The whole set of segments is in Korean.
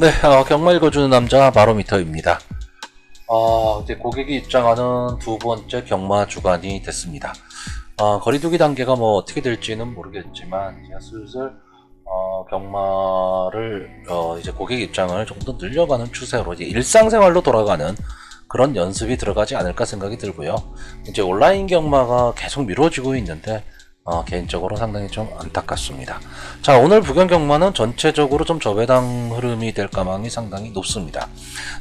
네, 경마 읽어주는 남자 바로미터입니다. 이제 고객이 입장하는 두 번째 경마 주간이 됐습니다. 거리두기 단계가 뭐 어떻게 될지는 모르겠지만 이제 슬슬 경마를 이제 고객 입장을 조금 더 늘려가는 추세로 이제 일상생활로 돌아가는 그런 연습이 들어가지 않을까 생각이 들고요. 이제 온라인 경마가 계속 미뤄지고 있는데 개인적으로 상당히 좀 안타깝습니다. 자, 오늘 부경 경마는 전체적으로 좀 저배당 흐름이 될 가망이 상당히 높습니다.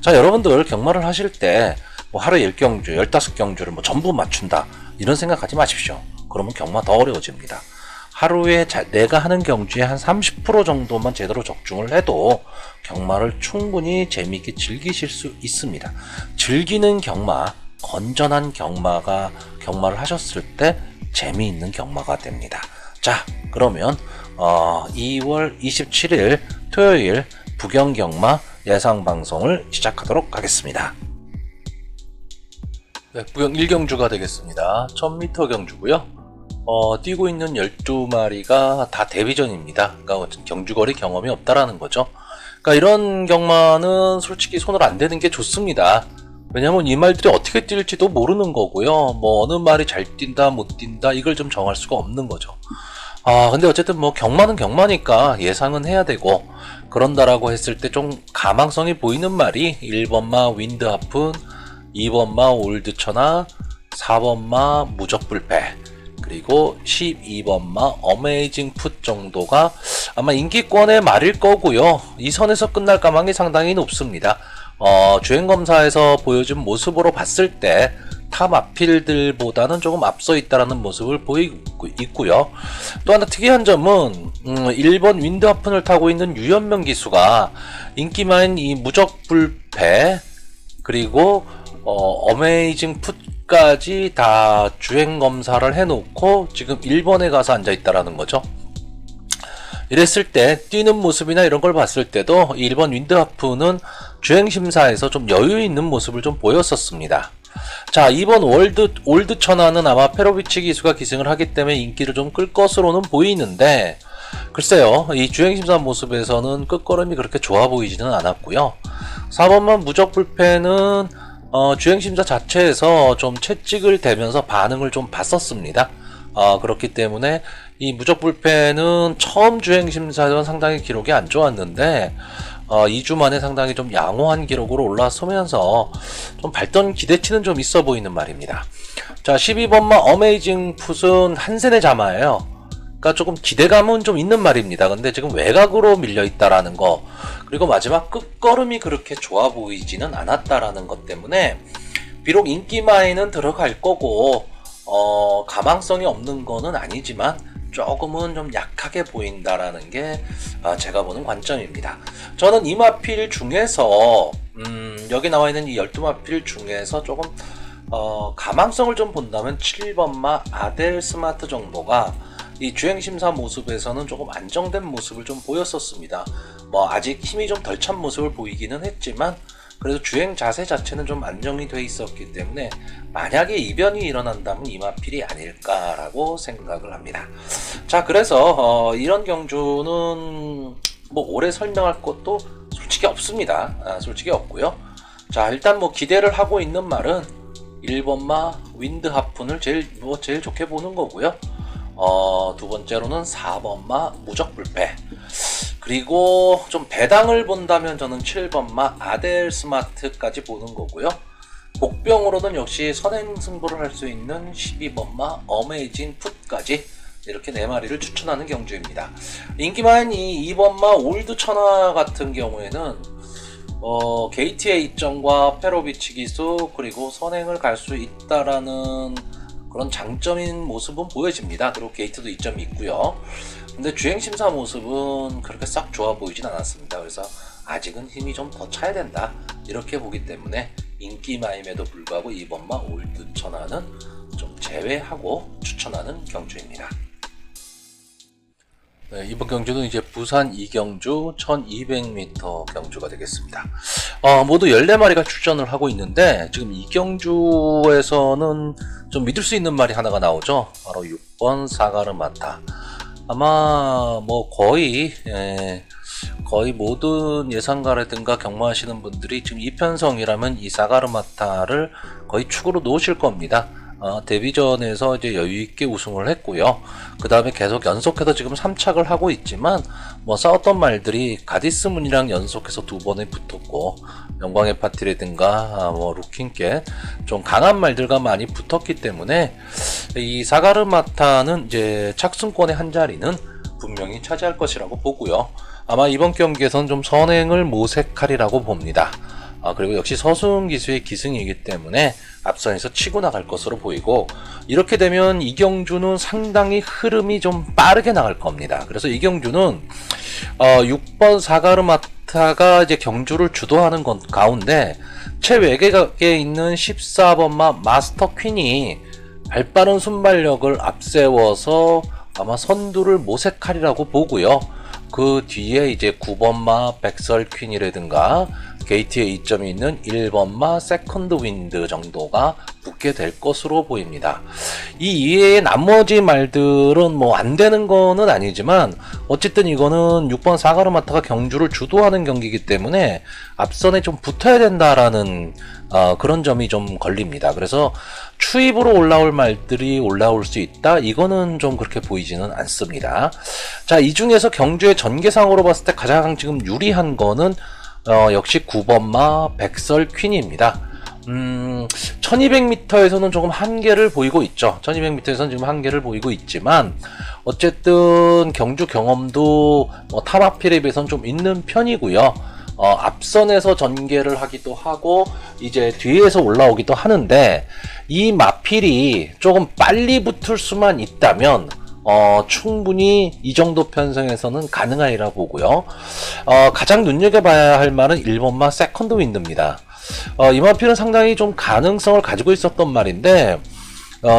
자, 여러분들 경마를 하실 때 뭐 하루에 10경주, 15경주를 뭐 전부 맞춘다 이런 생각하지 마십시오. 그러면 경마 더 어려워집니다. 하루에 내가 하는 경주에 한 30% 정도만 제대로 적중을 해도 경마를 충분히 재미있게 즐기실 수 있습니다. 즐기는 경마, 건전한 경마를 하셨을 때 재미있는 경마가 됩니다. 자, 그러면 2월 27일 토요일 부경경마 예상방송을 시작하도록 하겠습니다. 네, 부경 1경주가 되겠습니다. 1000m 경주고요. 뛰고 있는 12마리가 다 데뷔전입니다. 그러니까 경주거리 경험이 없다라는 거죠. 그러니까 이런 경마는 솔직히 손을 안 대는 게 좋습니다. 왜냐면 이 말들이 어떻게 뛸지도 모르는 거고요. 뭐 어느 말이 잘 뛴다 못 뛴다 이걸 좀 정할 수가 없는 거죠. 근데 어쨌든 뭐 경마는 경마니까 예상은 해야 되고, 그런다라고 했을 때 좀 가망성이 보이는 말이 1번마 윈드하픈, 2번마 올드천하, 4번마 무적불패, 그리고 12번마 어메이징 풋 정도가 아마 인기권의 말일 거고요. 이 선에서 끝날 가망이 상당히 높습니다. 주행검사에서 보여준 모습으로 봤을 때 탑 앞필들보다는 조금 앞서 있다라는 모습을 보이고 있고요. 또 하나 특이한 점은 1번 윈드하픈을 타고 있는 유연명 기수가 인기만 이 무적불패 그리고 어메이징 풋까지 다 주행검사를 해놓고 지금 1번에 가서 앉아있다라는 거죠. 이랬을 때 뛰는 모습이나 이런 걸 봤을 때도 1번 윈드하프는 주행심사에서 좀 여유 있는 모습을 좀 보였었습니다. 자, 2번 올드 천하는 아마 페로비치 기수가 기승을 하기 때문에 인기를 좀 끌 것으로는 보이는데, 글쎄요, 이 주행심사 모습에서는 끝걸음이 그렇게 좋아 보이지는 않았고요. 4번만 무적불패는 주행심사 자체에서 좀 채찍을 대면서 반응을 좀 봤었습니다. 그렇기 때문에 이 무적불패는 처음 주행심사에서는 상당히 기록이 안 좋았는데 2주 만에 상당히 좀 양호한 기록으로 올라서면서 좀 발전 기대치는 좀 있어 보이는 말입니다. 자, 12번마 어메이징 풋은 한센의 자마예요. 그러니까 조금 기대감은 좀 있는 말입니다. 근데 지금 외곽으로 밀려 있다라는 거, 그리고 마지막 끝걸음이 그렇게 좋아 보이지는 않았다라는 것 때문에 비록 인기마에는 들어갈 거고 가망성이 없는 거는 아니지만 조금은 좀 약하게 보인다라는 게 제가 보는 관점입니다. 저는 이 마필 중에서 여기 나와 있는 이 12마필 중에서 조금 가망성을 좀 본다면 7번마 아델 스마트 정도가 이 주행심사 모습에서는 조금 안정된 모습을 좀 보였었습니다. 뭐 아직 힘이 좀 덜 찬 모습을 보이기는 했지만 그래도 주행 자세 자체는 좀 안정이 돼 있었기 때문에 만약에 이변이 일어난다면 이마필이 아닐까라고 생각을 합니다. 자, 그래서 이런 경주는 뭐 오래 설명할 것도 솔직히 없습니다. 솔직히 없고요. 자, 일단 뭐 기대를 하고 있는 말은 1번마 윈드하픈을 제일 좋게 보는 거고요. 두 번째로는 4번마 무적불패, 그리고 좀 배당을 본다면 저는 7번마 아델 스마트까지 보는 거고요. 복병으로는 역시 선행승부를 할 수 있는 12번마 어메이징 풋까지 이렇게 4마리를 추천하는 경주입니다. 인기만 이 2번마 올드 천하 같은 경우에는 게이트의 이점과 페로비치 기수 그리고 선행을 갈 수 있다라는 그런 장점인 모습은 보여집니다. 그리고 게이트도 이점이 있고요. 근데 주행심사 모습은 그렇게 싹 좋아 보이진 않았습니다. 그래서 아직은 힘이 좀 더 차야 된다 이렇게 보기 때문에 인기마임에도 불구하고 2번마 올드 천하는 좀 제외하고 추천하는 경주입니다. 네, 이번 경주는 이제 부산 2경주 1200m 경주가 되겠습니다. 모두 14마리가 출전을 하고 있는데 지금 2경주에서는 좀 믿을 수 있는 말이 하나가 나오죠. 바로 6번 사가르마타. 아마 뭐 거의 거의 모든 예상가라든가 경마하시는 분들이 지금 이편성이라면 이 사가르마타를 거의 축으로 놓으실 겁니다. 데뷔전에서 이제 여유있게 우승을 했고요. 그 다음에 계속 연속해서 지금 3착을 하고 있지만, 뭐 싸웠던 말들이 가디스문이랑 연속해서 2번에 붙었고, 영광의 파티라든가, 뭐 루킹께 좀 강한 말들과 많이 붙었기 때문에, 이 사가르마타는 이제 착승권의 한 자리는 분명히 차지할 것이라고 보고요. 아마 이번 경기에서는 좀 선행을 모색하리라고 봅니다. 그리고 역시 서승 기수의 기승이기 때문에 앞선에서 치고 나갈 것으로 보이고, 이렇게 되면 이경주는 상당히 흐름이 좀 빠르게 나갈 겁니다. 그래서 이경주는 6번 사가르마타가 이제 경주를 주도하는 건 가운데 최외곽에 있는 14번마 마스터 퀸이 발빠른 순발력을 앞세워서 아마 선두를 모색하리라고 보고요. 그 뒤에 이제 9번마 백설 퀸이라든가 게이트에 이점이 있는 1번마 세컨드 윈드 정도가 붙게 될 것으로 보입니다. 이 이외의 나머지 말들은 뭐 안 되는 거는 아니지만, 어쨌든 이거는 6번 사가르마타가 경주를 주도하는 경기이기 때문에 앞선에 좀 붙어야 된다라는 그런 점이 좀 걸립니다. 그래서 추입으로 올라올 말들이 올라올 수 있다, 이거는 좀 그렇게 보이지는 않습니다. 자, 이 중에서 경주의 전개상으로 봤을 때 가장 지금 유리한 거는 역시 9번마 백설 퀸입니다. 1200m에서는 조금 한계를 보이고 있죠. 1200m에서는 지금 한계를 보이고 있지만, 어쨌든 경주 경험도 타마필에 비해서는 좀 있는 편이고요. 앞선에서 전개를 하기도 하고 이제 뒤에서 올라오기도 하는데, 이 마필이 조금 빨리 붙을 수만 있다면 충분히 이 정도 편성에서는 가능하리라 보고요. 가장 눈여겨봐야 할 말은 1번마 세컨드 윈드입니다. 이 마필은 상당히 좀 가능성을 가지고 있었던 말인데,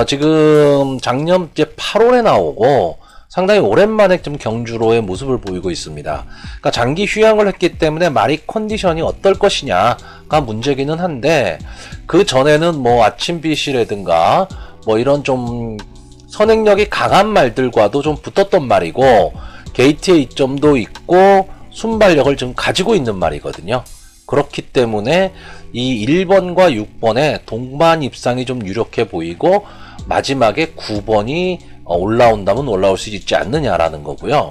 지금 작년 이제 8월에 나오고 상당히 오랜만에 좀 경주로의 모습을 보이고 있습니다. 그러니까 장기 휴양을 했기 때문에 말이 컨디션이 어떨 것이냐가 문제기는 한데, 그 전에는 뭐 아침빛이라든가 뭐 이런 좀 선행력이 강한 말들과도 좀 붙었던 말이고, 게이트의 이점도 있고 순발력을 좀 가지고 있는 말이거든요. 그렇기 때문에 이 1번과 6번의 동반 입상이 좀 유력해 보이고, 마지막에 9번이 올라온다면 올라올 수 있지 않느냐라는 거고요.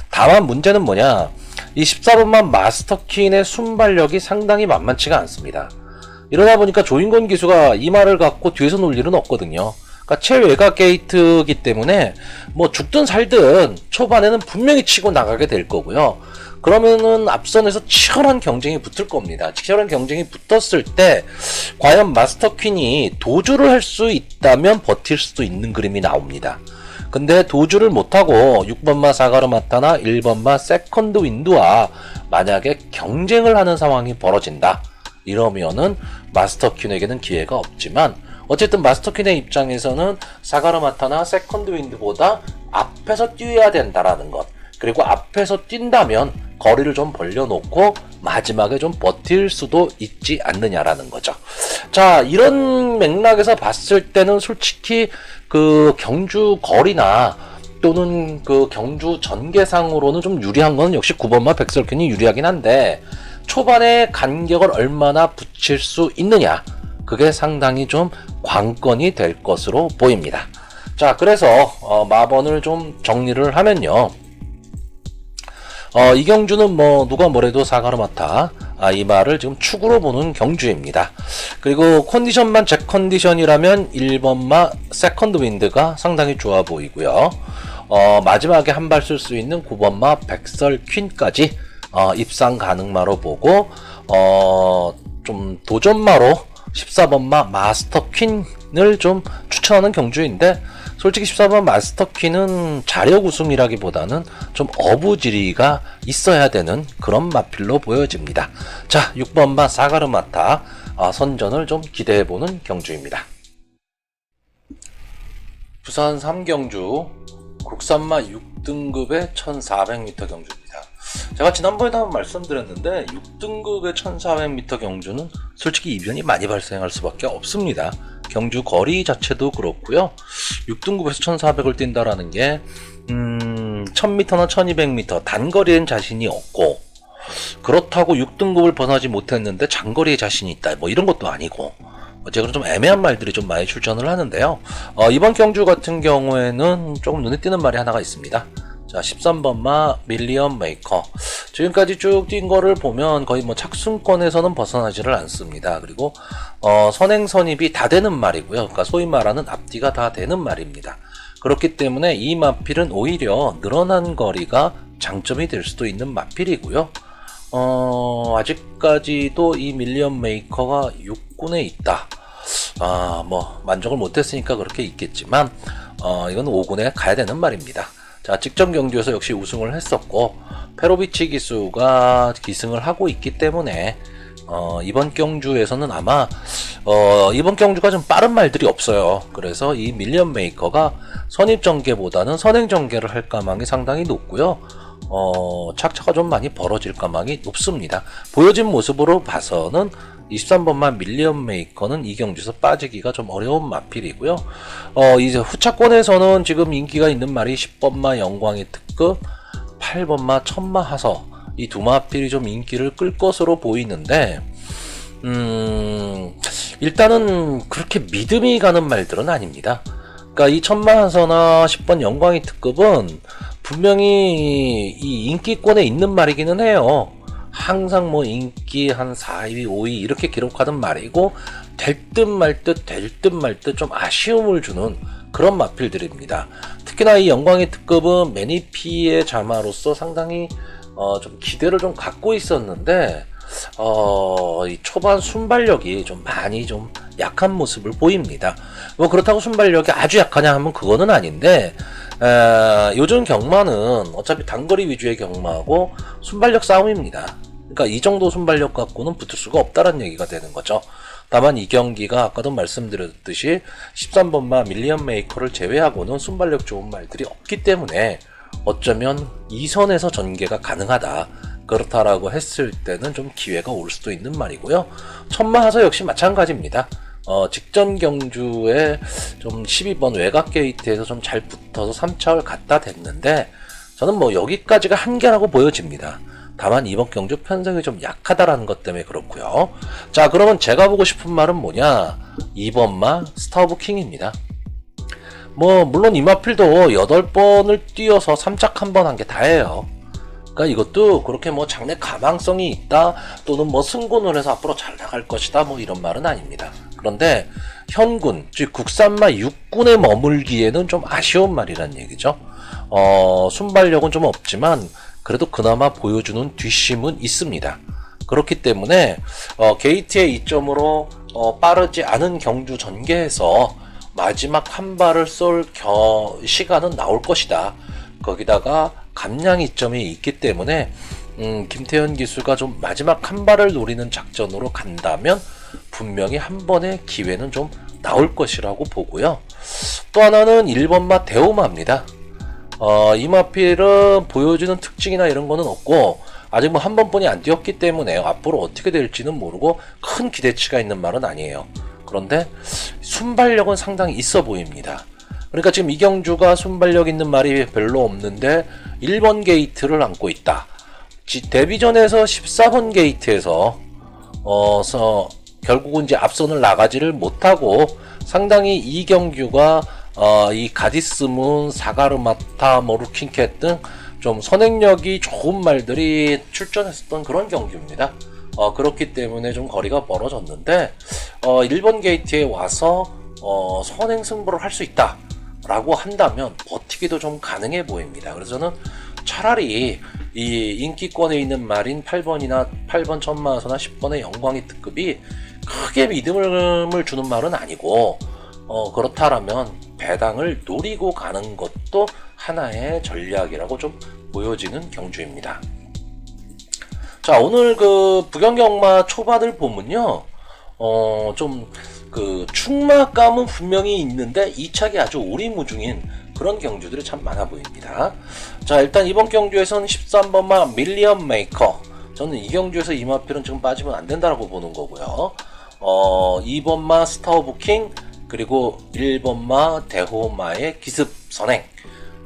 다만 문제는 뭐냐, 이 14번만 마스터킨의 순발력이 상당히 만만치가 않습니다. 이러다 보니까 조인권 기수가 이 말을 갖고 뒤에서 놀 일은 없거든요. 그러니까 최외곽 게이트이기 때문에 뭐 죽든 살든 초반에는 분명히 치고 나가게 될 거고요. 그러면은 앞선에서 치열한 경쟁이 붙을 겁니다. 치열한 경쟁이 붙었을 때 과연 마스터 퀸이 도주를 할 수 있다면 버틸 수도 있는 그림이 나옵니다. 근데 도주를 못하고 6번마 사가르마타나 1번마 세컨드 윈드와 만약에 경쟁을 하는 상황이 벌어진다, 이러면은 마스터 퀸에게는 기회가 없지만, 어쨌든 마스터 퀸의 입장에서는 사가르마타나 세컨드 윈드보다 앞에서 뛰어야 된다라는 것, 그리고 앞에서 뛴다면 거리를 좀 벌려놓고 마지막에 좀 버틸 수도 있지 않느냐라는 거죠. 자, 이런 맥락에서 봤을 때는 솔직히 그 경주 거리나 또는 그 경주 전개상으로는 좀 유리한 건 역시 9번마 백설퀸이 유리하긴 한데, 초반에 간격을 얼마나 붙일 수 있느냐, 그게 상당히 좀 관건이 될 것으로 보입니다. 자, 그래서 마번을 좀 정리를 하면요, 이 경주는 뭐 누가 뭐래도 사가르마타, 이 말을 지금 축으로 보는 경주입니다. 그리고 컨디션만 제 컨디션이라면 1번마 세컨드 윈드가 상당히 좋아 보이고요. 마지막에 한 발 쓸 수 있는 9번마 백설 퀸까지 입상 가능마로 보고, 좀 도전마로 14번마 마스터 퀸을 좀 추천하는 경주인데, 솔직히 14번 마스터 퀸은 자력 우승이라기보다는 좀 어부지리가 있어야 되는 그런 마필로 보여집니다. 자, 6번마 사가르마타 선전을 좀 기대해보는 경주입니다. 부산 3경주 국산마 6등급의 1400m 경주입니다. 제가 지난번에도 한번 말씀드렸는데 6등급의 1400m 경주는 솔직히 이변이 많이 발생할 수밖에 없습니다. 경주 거리 자체도 그렇고요. 6등급에서 1400을 뛴다라는 게 1000m나 1200m 단거리엔 자신이 없고, 그렇다고 6등급을 벗어나지 못했는데 장거리에 자신이 있다, 뭐 이런 것도 아니고, 어쨌든 좀 애매한 말들이 좀 많이 출전을 하는데요. 이번 경주 같은 경우에는 조금 눈에 띄는 말이 하나가 있습니다. 자, 13번마 밀리언 메이커. 지금까지 쭉 뛴 거를 보면 거의 뭐 착순권에서는 벗어나지를 않습니다. 그리고 선행 선입이 다 되는 말이고요. 그러니까 소위 말하는 앞뒤가 다 되는 말입니다. 그렇기 때문에 이 마필은 오히려 늘어난 거리가 장점이 될 수도 있는 마필이고요. 아직까지도 이 밀리언 메이커가 6군에 있다. 뭐 만족을 못했으니까 그렇게 있겠지만 이건 5군에 가야 되는 말입니다. 자, 직전 경주에서 역시 우승을 했었고, 페로비치 기수가 기승을 하고 있기 때문에 이번 경주에서는 아마 이번 경주가 좀 빠른 말들이 없어요. 그래서 이 밀리언 메이커가 선입 전개보다는 선행 전개를 할 가망이 상당히 높고요. 착차가 좀 많이 벌어질 가망이 높습니다. 보여진 모습으로 봐서는 23번만 밀리언 메이커는 이 경주에서 빠지기가 좀 어려운 마필이고요. 이제 후차권에서는 지금 인기가 있는 말이 10번마 영광의 특급, 8번마 천마 하서, 이 두 마필이 좀 인기를 끌 것으로 보이는데, 일단은 그렇게 믿음이 가는 말들은 아닙니다. 그러니까 이 천마 하서나 10번 영광의 특급은 분명히 이 인기권에 있는 말이기는 해요. 항상 뭐 인기 한 4위, 5위 이렇게 기록하던 말이고, 될 듯 말 듯, 될 듯 말 듯 좀 아쉬움을 주는 그런 마필들입니다. 특히나 이 영광의 특급은 매니피의 자마로서 상당히 좀 기대를 좀 갖고 있었는데, 이 초반 순발력이 좀 많이 좀 약한 모습을 보입니다. 뭐 그렇다고 순발력이 아주 약하냐 하면 그거는 아닌데, 요즘 경마는 어차피 단거리 위주의 경마하고 순발력 싸움입니다. 그러니까 이 정도 순발력 갖고는 붙을 수가 없다는 얘기가 되는 거죠. 다만 이 경기가 아까도 말씀드렸듯이 13번마 밀리언 메이커를 제외하고는 순발력 좋은 말들이 없기 때문에 어쩌면 2선에서 전개가 가능하다, 그렇다라고 했을 때는 좀 기회가 올 수도 있는 말이고요. 천마 하서 역시 마찬가지입니다. 직전 경주에 좀 12번 외곽 게이트에서 좀 잘 붙어서 3차를 갖다 댔는데, 저는 뭐 여기까지가 한계라고 보여집니다. 다만 이번 경주 편성이 좀 약하다라는 것 때문에 그렇고요. 자, 그러면 제가 보고 싶은 말은 뭐냐? 2번마 스타 오브 킹입니다. 뭐 물론 이 마필도 8번을 뛰어서 3짝 한 번 한 게 다예요. 그러니까 이것도 그렇게 뭐 장래 가망성이 있다, 또는 뭐 승군을 해서 앞으로 잘 나갈 것이다, 뭐 이런 말은 아닙니다. 그런데 현군, 즉 국산마 6군에 머물기에는 좀 아쉬운 말이란 얘기죠. 순발력은 좀 없지만 그래도 그나마 보여주는 뒷심은 있습니다. 그렇기 때문에 게이트의 이점으로 빠르지 않은 경주 전개에서 마지막 한 발을 쏠 시간은 나올 것이다. 거기다가 감량 이점이 있기 때문에 김태현 기수가 좀 마지막 한 발을 노리는 작전으로 간다면 분명히 한 번의 기회는 좀 나올 것이라고 보고요. 또 하나는 1번마 대오마입니다. 이 마필은 보여주는 특징이나 이런 거는 없고, 아직 뭐 한 번뿐이 안 뛰었기 때문에 앞으로 어떻게 될지는 모르고 큰 기대치가 있는 말은 아니에요. 그런데 순발력은 상당히 있어 보입니다. 그러니까 지금 이경주가 순발력 있는 말이 별로 없는데 1번 게이트를 안고 있다. 데뷔전에서 14번 게이트에서 결국은 이제 앞선을 나가지를 못하고 상당히 이경규가 이 가디스문, 사가르마타, 모르킹캣 등 좀 선행력이 좋은 말들이 출전했었던 그런 경기입니다. 그렇기 때문에 좀 거리가 멀어졌는데 1번 게이트에 와서 선행 승부를 할 수 있다 라고 한다면 버티기도 좀 가능해 보입니다. 그래서 저는 차라리 이 인기권에 있는 말인 8번이나 8번 천마하서나 10번의 영광의 특급이 크게 믿음을 주는 말은 아니고, 그렇다라면 배당을 노리고 가는 것도 하나의 전략이라고 좀 보여지는 경주입니다. 자, 오늘 그 부경경마 초반을 보면요, 좀 그 충마감은 분명히 있는데 2착이 아주 오리무중인 그런 경주들이 참 많아 보입니다. 자, 일단 이번 경주에서는 13번마 밀리언 메이커, 저는 이 경주에서 이 마필은 지금 빠지면 안 된다라고 보는 거고요. 2번마 스타 오브 킹, 그리고 1번마 대호마의 기습 선행,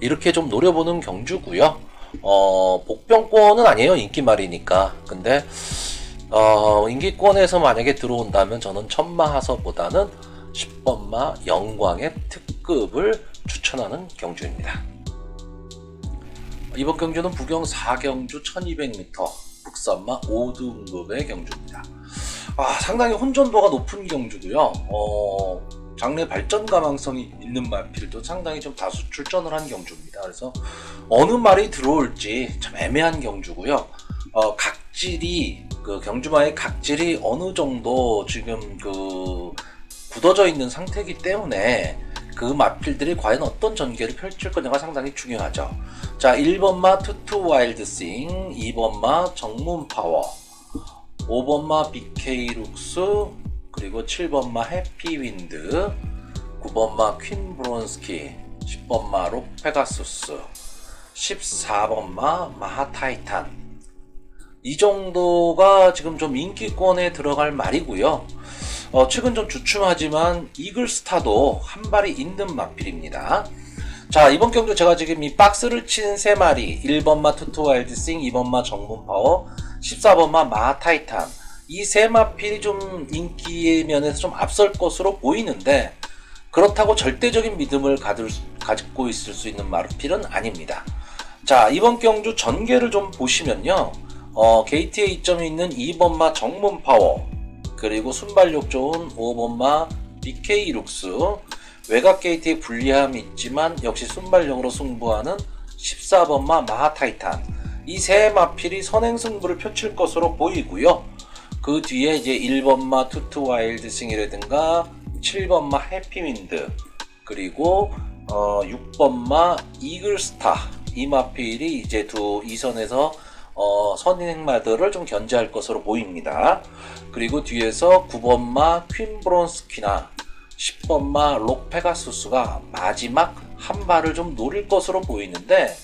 이렇게 좀 노려보는 경주고요. 복병권은 아니에요. 인기말이니까. 근데 인기권에서 만약에 들어온다면 저는 천마하서보다는 10번마 영광의 특급을 추천하는 경주입니다. 이번 경주는 부경 4경주 1200m 국산마 5등급의 경주입니다. 상당히 혼전도가 높은 경주고요. 장래 발전 가망성이 있는 마필도 상당히 좀 다수 출전을 한 경주입니다. 그래서 어느 말이 들어올지 참 애매한 경주고요. 각질이 경주마의 각질이 어느 정도 지금 굳어져 있는 상태이기 때문에 그 마필들이 과연 어떤 전개를 펼칠 거냐가 상당히 중요하죠. 자, 1번마 투투 와일드싱, 2번마 정문파워, 5번마 BK 룩스, 그리고 7번마 해피윈드, 9번마 퀸 브론스키, 10번마 록페가수스, 14번마 마하타이탄. 이 정도가 지금 좀 인기권에 들어갈 말이고요. 최근 좀 주춤하지만 이글스타도 한 발이 있는 마필입니다. 자, 이번 경주 제가 지금 이 박스를 친 3마리, 1번마 투투 와일드싱, 2번마 정문파워, 14번마 마하타이탄, 이 3마필이 좀 인기의 면에서 좀 앞설 것으로 보이는데 그렇다고 절대적인 믿음을 가지고 있을 수 있는 마필은 아닙니다. 자, 이번 경주 전개를 좀 보시면요, 게이트에 이점이 있는 2번마 정문파워, 그리고 순발력 좋은 5번마 BK 룩스, 외곽 게이트에 불리함이 있지만 역시 순발력으로 승부하는 14번마 마하타이탄, 이 세 마필이 선행 승부를 펼칠 것으로 보이고요. 그 뒤에 이제 1번마 투투 와일드싱이라든가 7번마 해피윈드, 그리고 6번마 이글스타, 이 마필이 이제 이 선에서 선행마들을 좀 견제할 것으로 보입니다. 그리고 뒤에서 9번마 퀸브론스키나 10번마 록페가수스가 마지막 한 발을 좀 노릴 것으로 보이는데,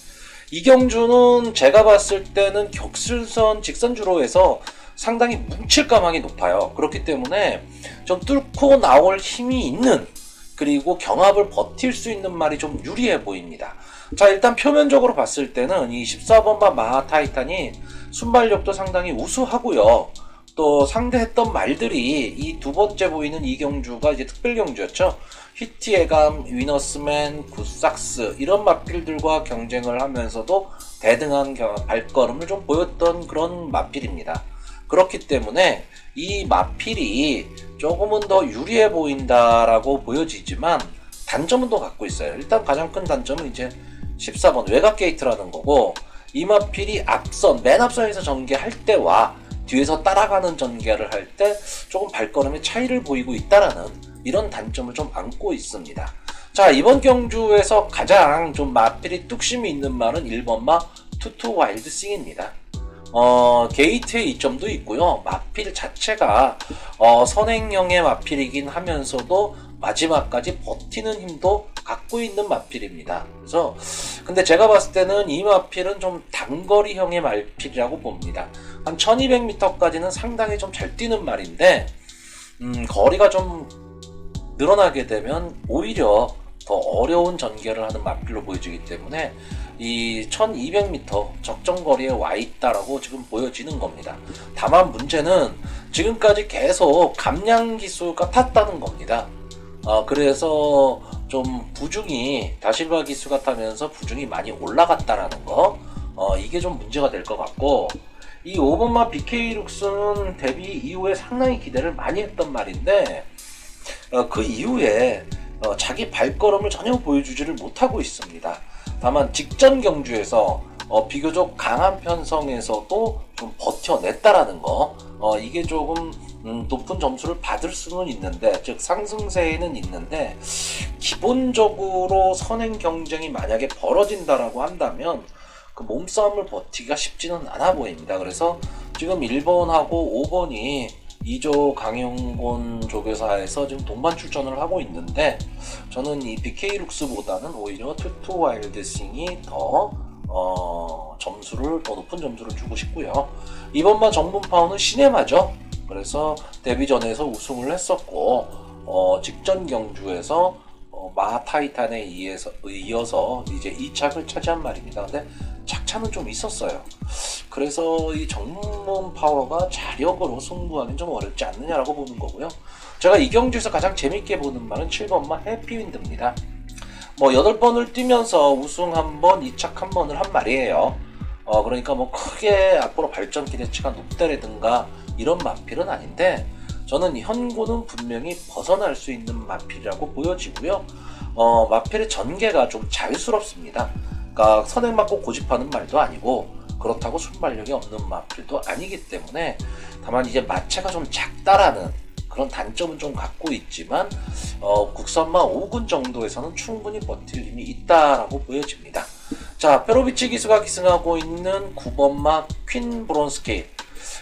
이 경주는 제가 봤을 때는 격술선 직선주로에서 상당히 뭉칠 가망이 높아요. 그렇기 때문에 좀 뚫고 나올 힘이 있는, 그리고 경합을 버틸 수 있는 말이 좀 유리해 보입니다. 자, 일단 표면적으로 봤을 때는 이 14번마 마하타이탄이 순발력도 상당히 우수하고요. 또 상대했던 말들이 이 두 번째 보이는 이 경주가 이제 특별 경주였죠. 히티에감, 위너스맨, 굿삭스 이런 마필들과 경쟁을 하면서도 대등한 발걸음을 좀 보였던 그런 마필입니다. 그렇기 때문에 이 마필이 조금은 더 유리해 보인다라고 보여지지만 단점은 또 갖고 있어요. 일단 가장 큰 단점은 이제 14번 외곽 게이트라는 거고, 이 마필이 맨 앞선에서 전개할 때와 뒤에서 따라가는 전개를 할 때 조금 발걸음의 차이를 보이고 있다라는 이런 단점을 좀 안고 있습니다. 자, 이번 경주에서 가장 좀 마필이 뚝심이 있는 말은 1번마 투투 와일드싱입니다. 게이트의 이점도 있고요. 마필 자체가 선행형의 마필이긴 하면서도 마지막까지 버티는 힘도 갖고 있는 마필입니다. 그래서 근데 제가 봤을 때는 이 마필은 좀 단거리형의 마필이라고 봅니다. 한 1200m까지는 상당히 좀 잘 뛰는 말인데 거리가 좀 늘어나게 되면 오히려 더 어려운 전개를 하는 마필로 보여지기 때문에 이 1200m 적정거리에 와 있다라고 지금 보여지는 겁니다. 다만 문제는 지금까지 계속 감량 기수가 탔다는 겁니다. 그래서 좀 부중이 다실바 기수가 타면서 부중이 많이 올라갔다라는 거, 이게 좀 문제가 될 것 같고, 이 5번마 BK 룩스는 데뷔 이후에 상당히 기대를 많이 했던 말인데 그 이후에 자기 발걸음을 전혀 보여주지를 못하고 있습니다. 다만 직전 경주에서 비교적 강한 편성에서도 좀 버텨냈다라는 거, 이게 조금 높은 점수를 받을 수는 있는데, 즉 상승세에는 있는데, 기본적으로 선행 경쟁이 만약에 벌어진다라고 한다면 그 몸싸움을 버티기가 쉽지는 않아 보입니다. 그래서 지금 1번하고 5번이 2조 강용곤 조교사에서 지금 동반 출전을 하고 있는데, 저는 이 BK 룩스보다는 오히려 투투 와일드싱이 더 점수를 더 높은 점수를 주고 싶고요. 이번만 정문파워는 시네마죠. 그래서 데뷔전에서 우승을 했었고 직전 경주에서 마타이탄에 이어서 이제 2착을 차지한 말입니다. 근데 착차는 좀 있었어요. 그래서 이 정문 파워가 자력으로 승부하기는 좀 어렵지 않느냐라고 보는 거고요. 제가 이 경주에서 가장 재밌게 보는 말은 7번마 해피윈드입니다. 뭐 8번을 뛰면서 우승 1번, 2착 1번을 한 말이에요. 그러니까 뭐 크게 앞으로 발전 기대치가 높다라든가 이런 마필은 아닌데, 저는 현고는 분명히 벗어날 수 있는 마필이라고 보여지고요. 마필의 전개가 좀 자유스럽습니다. 그러니까 선행 맞고 고집하는 말도 아니고, 그렇다고 순발력이 없는 마필도 아니기 때문에, 다만 이제 마체가 좀 작다라는 그런 단점은 좀 갖고 있지만, 국산마 5군 정도에서는 충분히 버틸 힘이 있다라고 보여집니다. 자, 페로비치 기수가 기승하고 있는 9번마 퀸 브론스키.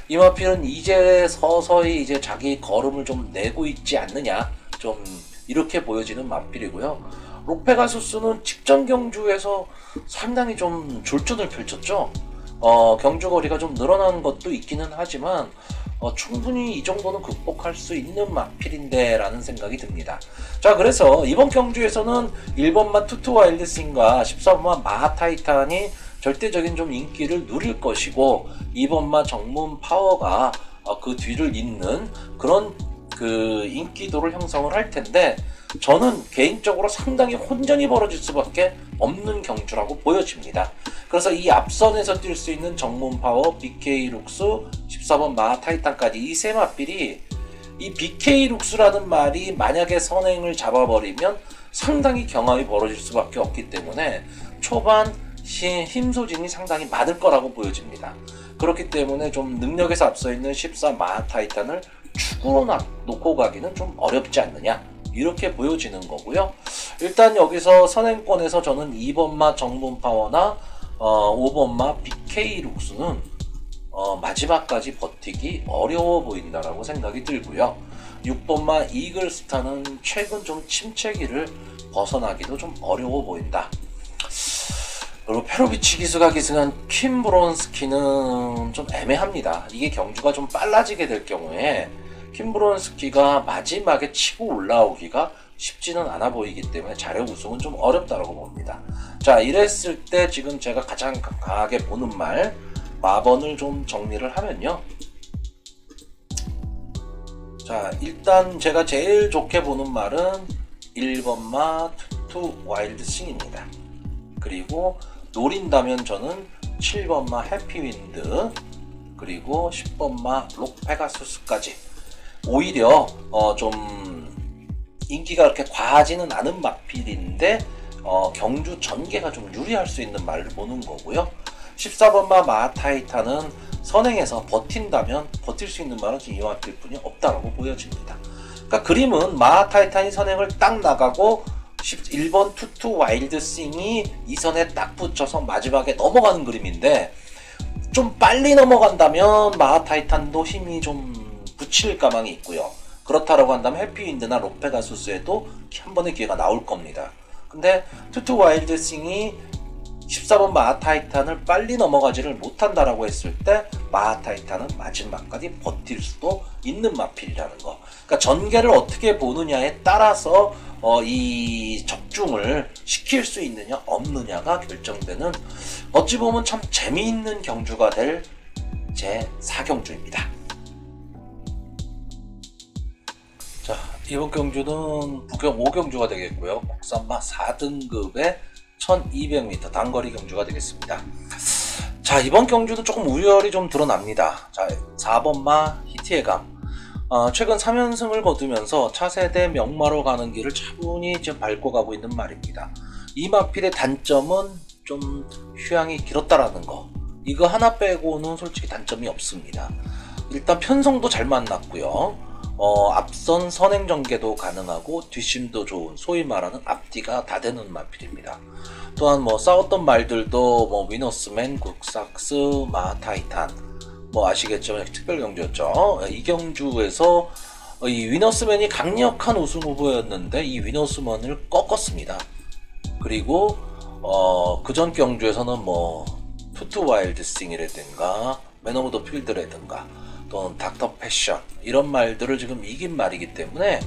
이 마필은 이제 서서히 이제 자기 걸음을 좀 내고 있지 않느냐, 좀 이렇게 보여지는 마필이고요. 록페가수스는 직전 경주에서 상당히 좀 졸전을 펼쳤죠. 경주 거리가 좀 늘어난 것도 있기는 하지만 충분히 이 정도는 극복할 수 있는 마필인데 라는 생각이 듭니다. 자, 그래서 이번 경주에서는 1번마 투투 와일드싱과 14번마 마하타이탄이 절대적인 좀 인기를 누릴 것이고, 2번마 정문 파워가 그 뒤를 잇는 그런 그 인기도를 형성을 할 텐데, 저는 개인적으로 상당히 혼전이 벌어질 수밖에 없는 경주라고 보여집니다. 그래서 이 앞선에서 뛸 수 있는 정문 파워, BK 룩스, 14번 마하타이탄까지 이 세 마필이, 이 BK 룩스라는 말이 만약에 선행을 잡아버리면 상당히 경합이 벌어질 수밖에 없기 때문에 초반 힘 소진이 상당히 많을 거라고 보여집니다. 그렇기 때문에 좀 능력에서 앞서 있는 14 마하타이탄을 축으로 놓고 가기는 좀 어렵지 않느냐, 이렇게 보여지는 거고요. 일단 여기서 선행권에서 저는 2번마 정문 파워나 5번마 BK 룩스는 마지막까지 버티기 어려워 보인다라고 생각이 들고요. 6번마 이글스타는 최근 좀 침체기를 벗어나기도 좀 어려워 보인다. 그리고 페로비치 기수가 기승한 퀸 브론스키는 좀 애매합니다. 이게 경주가 좀 빨라지게 될 경우에 퀸 브론스키가 마지막에 치고 올라오기가 쉽지는 않아 보이기 때문에 자력 우승은 좀 어렵다고 봅니다. 자, 이랬을 때 지금 제가 가장 강하게 보는 말, 마번을 좀 정리를 하면요. 자, 일단 제가 제일 좋게 보는 말은 1번마 투투 와일드싱입니다. 그리고 노린다면 저는 7번마 해피윈드, 그리고 10번마 록페가수스까지. 오히려 좀 인기가 그렇게 과하지는 않은 마필인데 경주 전개가 좀 유리할 수 있는 말을 보는 거고요. 14번마 마하타이탄은 선행에서 버틴다면 버틸 수 있는 말은 이 마필 뿐이 없다고 보여집니다. 그러니까 그림은 마하타이탄이 선행을 딱 나가고 1번 투투 와일드싱이 이 선에 딱 붙여서 마지막에 넘어가는 그림인데, 좀 빨리 넘어간다면 마하타이탄도 힘이 좀 붙일 가망이 있고요. 그렇다라고 한다면 해피윈드나 록페가수스에도 한 번의 기회가 나올 겁니다. 근데 투투 와일드싱이 14번 마하타이탄을 빨리 넘어가지를 못한다라고 했을 때 마하타이탄은 마지막까지 버틸 수도 있는 마필이라는 거. 그러니까 전개를 어떻게 보느냐에 따라서 이 적중을 시킬 수 있느냐 없느냐가 결정되는, 어찌 보면 참 재미있는 경주가 될 제 4경주입니다. 자, 이번 경주는 부경 5경주가 되겠고요. 국산마 4등급의 1200m 단거리 경주가 되겠습니다. 자, 이번 경주도 조금 우열이 좀 드러납니다. 자, 4번마 히트의 감. 최근 3연승을 거두면서 차세대 명마로 가는 길을 차분히 지금 밟고 가고 있는 말입니다. 이 마필의 단점은 좀 휴양이 길었다라는 거. 이거 하나 빼고는 솔직히 단점이 없습니다. 일단 편성도 잘 만났고요. 앞선 선행 전개도 가능하고 뒷심도 좋은, 소위 말하는 앞뒤가 다 되는 마필입니다. 또한 뭐 싸웠던 말들도 뭐 위너스맨, 국삭스, 마하타이탄, 뭐 아시겠죠? 특별 경주였죠. 이 경주에서 이 위너스맨이 강력한 우승 후보였는데 이 위너스맨을 꺾었습니다. 그리고 그전 경주에서는 뭐 투투 와일드싱이라든가 맨 오브 더 필드라든가 또는 닥터 패션 이런 말들을 지금 이긴 말이기 때문에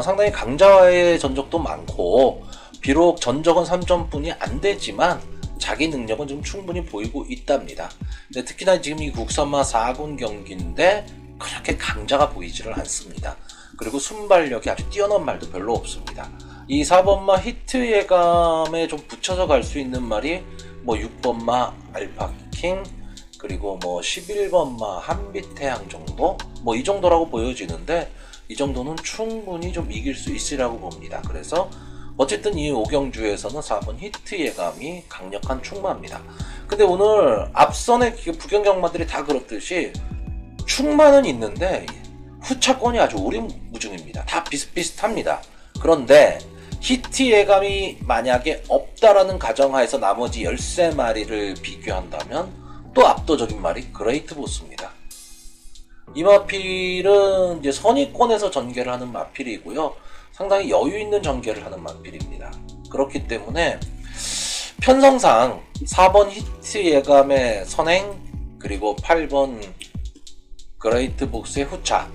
상당히 강자의 전적도 많고 비록 전적은 3점뿐이 안 되지만 자기 능력은 좀 충분히 보이고 있답니다. 근데 특히나 지금 이 국산마 4군 경기인데 그렇게 강자가 보이지를 않습니다. 그리고 순발력이 아주 뛰어난 말도 별로 없습니다. 이 4번마 히트 예감에 좀 붙여서 갈 수 있는 말이 뭐 6번마 알파킹, 그리고 뭐 11번마 한빛태양 정도, 뭐 이 정도라고 보여지는데 이 정도는 충분히 좀 이길 수 있으라고 봅니다. 그래서 어쨌든 이 오경주에서는 4번 히트 예감이 강력한 충마입니다. 근데 오늘 앞선의 부경경마들이 다 그렇듯이 충마는 있는데 후차권이 아주 오리무중입니다. 다 비슷비슷합니다. 그런데 히트 예감이 만약에 없다라는 가정하에서 나머지 13마리를 비교한다면 또 압도적인 말이 그레이트 보스입니다. 이 마필은 이제 선의권에서 전개를 하는 마필이고요. 상당히 여유 있는 전개를 하는 마필입니다. 그렇기 때문에 편성상 4번 히트 예감의 선행, 그리고 8번 그레이트 복스의 후차,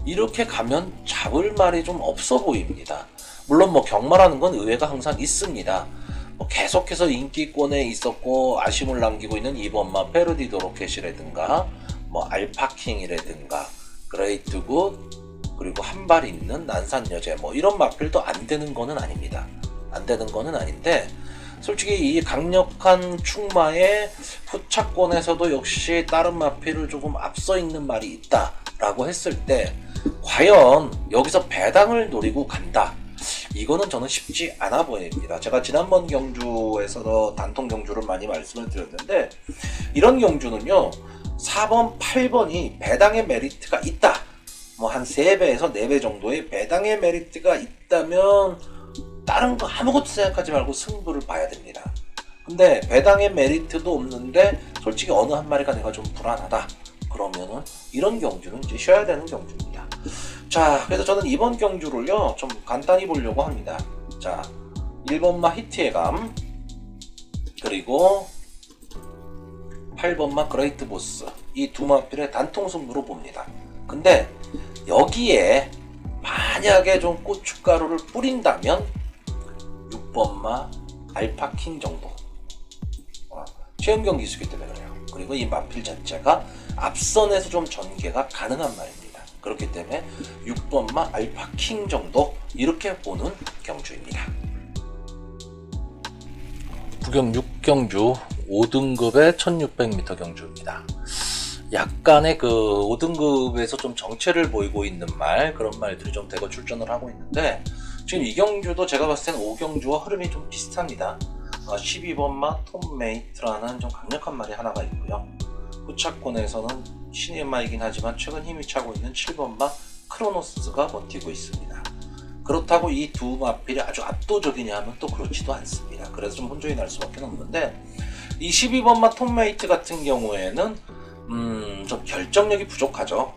이렇게 가면 잡을 말이 좀 없어 보입니다. 물론 뭐 경마라는 건 의외가 항상 있습니다. 뭐 계속해서 인기권에 있었고 아쉬움을 남기고 있는 2번마 페르디도 로켓이라든가 뭐 알파킹이라든가 그레이트 굿, 그리고 한 발 있는 난산여제, 뭐 이런 마필도 안 되는 거는 아닙니다. 안 되는 거는 아닌데 솔직히 이 강력한 충마의 후차권에서도 역시 다른 마필을 조금 앞서 있는 말이 있다라고 했을 때 과연 여기서 배당을 노리고 간다, 이거는 저는 쉽지 않아 보입니다. 제가 지난번 경주에서도 단통 경주를 많이 말씀을 드렸는데 이런 경주는요 4번, 8번이 배당의 메리트가 있다, 뭐 한 3배에서 4배 정도의 배당의 메리트가 있다면 다른 거 아무것도 생각하지 말고 승부를 봐야 됩니다. 근데 배당의 메리트도 없는데 솔직히 어느 한 마리가 내가 좀 불안하다 그러면은 이런 경주는 이제 쉬어야 되는 경주입니다. 자, 그래서 저는 이번 경주를요 좀 간단히 보려고 합니다. 자, 1번마 히트 예감, 그리고 8번마 그레이트 보스, 이 두 마필의 단통 승부로 봅니다. 근데 여기에 만약에 좀 고춧가루를 뿌린다면 6번마 알파킹 정도, 체험경 기수기 때문에 그래요. 그리고 이 마필 자체가 앞선에서 좀 전개가 가능한 말입니다. 그렇기 때문에 6번마 알파킹 정도, 이렇게 보는 경주입니다. 부경 6경주 5등급의 1600m 경주입니다. 약간의 그 5등급에서 좀 정체를 보이고 있는 말, 그런 말들이 좀 대거 출전을 하고 있는데 지금 이 경주도 제가 봤을 때는 5경주와 흐름이 좀 비슷합니다. 12번마 톰메이트라는 좀 강력한 말이 하나가 있고요. 후차권에서는 신의 마이긴 하지만 최근 힘이 차고 있는 7번마 크로노스가 버티고 있습니다. 그렇다고 이 두 마필이 아주 압도적이냐 하면 또 그렇지도 않습니다. 그래서 좀 혼종이 날 수밖에 없는데 이 12번마 톰메이트 같은 경우에는 좀 결정력이 부족하죠.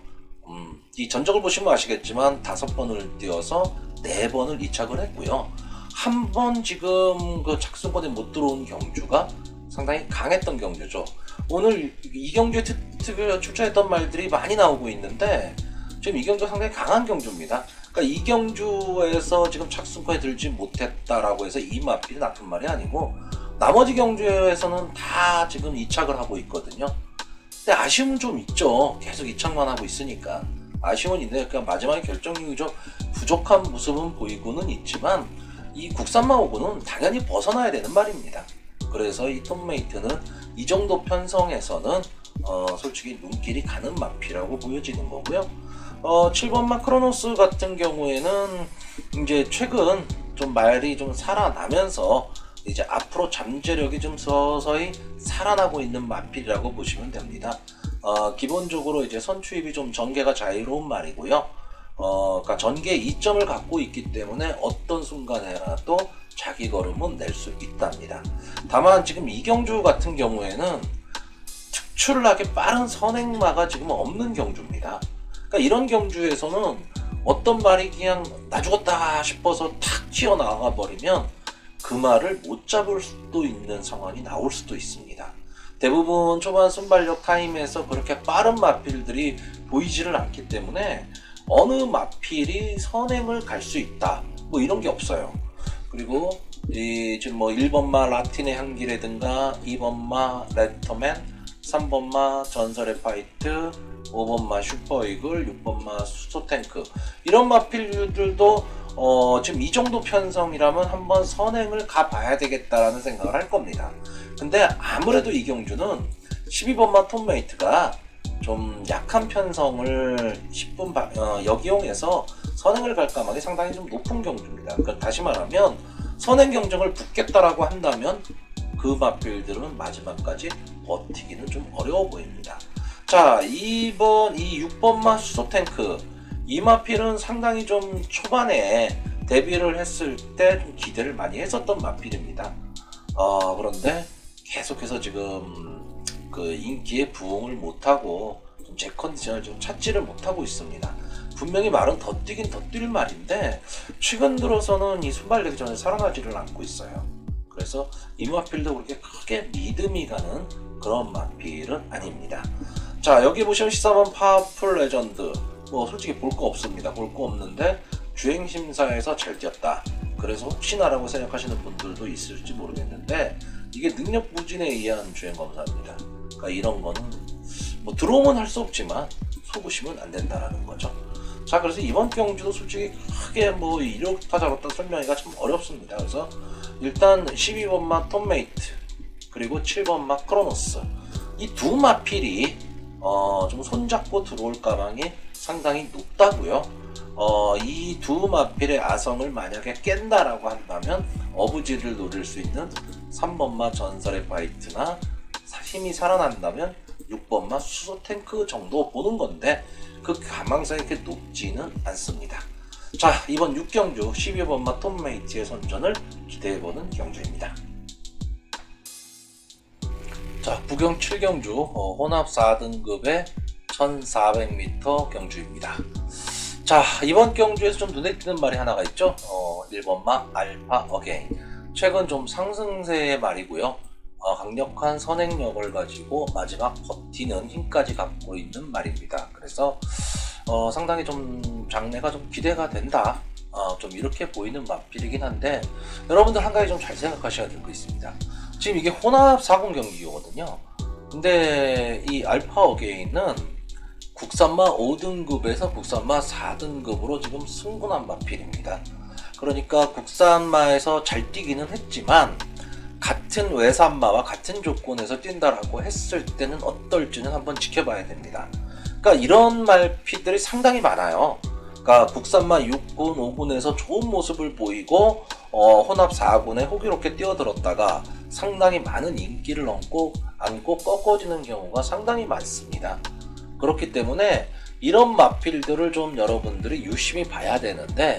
이 전적을 보시면 아시겠지만 5번을 뛰어서 4번을 이착을 했고요. 한 번 지금 그 착순권에 못 들어온 경주가 상당히 강했던 경주죠. 오늘 이 경주에 출전했던 말들이 많이 나오고 있는데 지금 이 경주가 상당히 강한 경주입니다. 그러니까 이 경주에서 지금 착순권에 들지 못했다라고 해서 이 마필이 나쁜 말이 아니고 나머지 경주에서는 다 지금 이착을 하고 있거든요. 근데 아쉬움은 좀 있죠. 계속 이착만 하고 있으니까 아쉬움은 있는데, 그러니까 마지막에 결정력이 좀 부족한 모습은 보이고는 있지만 이 국산마 오고는 당연히 벗어나야 되는 말입니다. 그래서 이 톰메이트는 이 정도 편성에서는 솔직히 눈길이 가는 마피라고 보여지는 거고요. 7번마 크로노스 같은 경우에는 이제 최근 좀 말이 좀 살아나면서 이제 앞으로 잠재력이 좀 서서히 살아나고 있는 마필이라고 보시면 됩니다. 기본적으로 이제 선추입이 좀 전개가 자유로운 말이고요. 그러니까 전개 2점을 갖고 있기 때문에 어떤 순간에라도 자기 걸음은 낼 수 있답니다. 다만 지금 이경주 같은 경우에는 특출나게 빠른 선행마가 지금 없는 경주입니다. 그러니까 이런 경주에서는 어떤 말이 그냥 나 죽었다 싶어서 탁 튀어나와 버리면 그 말을 못 잡을 수도 있는 상황이 나올 수도 있습니다. 대부분 초반 순발력 타임에서 그렇게 빠른 마필들이 보이지를 않기 때문에 어느 마필이 선행을 갈 수 있다 뭐 이런 게 없어요. 그리고 지금 뭐 1번마 라틴의 향기라든가 2번마 레터맨, 3번마 전설의 파이트, 5번마 슈퍼이글, 6번마 수소탱크 이런 마필들도 지금 이 정도 편성이라면 한번 선행을 가봐야 되겠다라는 생각을 할 겁니다. 근데 아무래도 이 경주는 12번마 톰메이트가 좀 약한 편성을 10분 역이용해서 선행을 갈 가망이 상당히 좀 높은 경주입니다. 그러니까 다시 말하면 선행 경쟁을 붙겠다라고 한다면 그 마필들은 마지막까지 버티기는 좀 어려워 보입니다. 자, 이번 이 6번마 수소탱크 이 마필은 상당히 좀 초반에 데뷔를 했을 때 좀 기대를 많이 했었던 마필입니다. 그런데 계속해서 지금 그 인기에 부응을 못하고 좀 제 컨디션을 좀 찾지를 못하고 있습니다. 분명히 말은 더 뛰긴 더 뛸 말인데 최근 들어서는 이 순발력이 전혀 살아나지를 않고 있어요. 그래서 이 마필도 그렇게 크게 믿음이 가는 그런 마필은 아닙니다. 자, 여기 보시면 13번 파워풀 레전드 뭐 솔직히 볼 거 없습니다. 볼 거 없는데 주행심사에서 잘 뛰었다. 그래서 혹시나라고 생각하시는 분들도 있을지 모르겠는데 이게 능력 부진에 의한 주행검사입니다. 그러니까 이런 거는 뭐 들어오면 할 수 없지만 속으시면 안 된다라는 거죠. 자, 그래서 이번 경주도 솔직히 크게 뭐 이렇다 저렇다 설명하기가 좀 어렵습니다. 그래서 일단 12번마 톰메이트 그리고 7번마 크로노스 이 두 마필이 좀 손잡고 들어올 가망이 상당히 높다고요. 이 두 마필의 아성을 만약에 깬다라고 한다면 어부지를 노릴 수 있는 3번마 전설의 파이트나 힘이 살아난다면 6번마 수소탱크 정도 보는 건데 그 가망성이 그렇게 높지는 않습니다. 자, 이번 6경주 12번마 톰메이트의 선전을 기대해보는 경주입니다. 자, 부경 7경주 혼합 4등급의 1400m 경주입니다. 자, 이번 경주에서 좀 눈에 띄는 말이 하나가 있죠. 1번마 알파 어게인. 최근 좀 상승세의 말이고요. 강력한 선행력을 가지고 마지막 버티는 힘까지 갖고 있는 말입니다. 그래서 상당히 좀 장래가 좀 기대가 된다. 좀 이렇게 보이는 마필이긴 한데 여러분들 한 가지 좀 잘 생각하셔야 될 거 있습니다. 지금 이게 혼합 4군 경기거든요. 근데 이 알파 어게인은 국산마 5등급에서 국산마 4등급으로 지금 승분한 마필입니다. 그러니까 국산마에서 잘 뛰기는 했지만 같은 외산마와 같은 조건에서 뛴다라고 했을 때는 어떨지는 한번 지켜봐야 됩니다. 그러니까 이런 마필들이 상당히 많아요. 그러니까 국산마 6군, 5군에서 좋은 모습을 보이고 혼합 4군에 호기롭게 뛰어들었다가 상당히 많은 인기를 안고 꺾어지는 경우가 상당히 많습니다. 그렇기 때문에 이런 마필들을 좀 여러분들이 유심히 봐야 되는데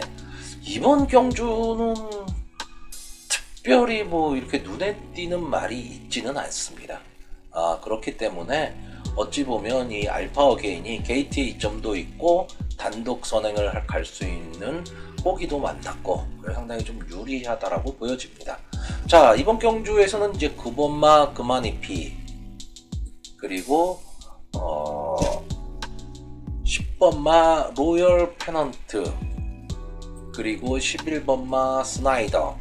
이번 경주는 특별히 뭐 이렇게 눈에 띄는 말이 있지는 않습니다. 그렇기 때문에 어찌 보면 이 알파 어게인이 게이트의 이점도 있고 단독 선행을 갈 수 있는 호기도 만났고 상당히 좀 유리하다라고 보여집니다. 자, 이번 경주에서는 이제 9번마 그마니피 그리고 10번마 로열 페넌트 그리고 11번마 스나이더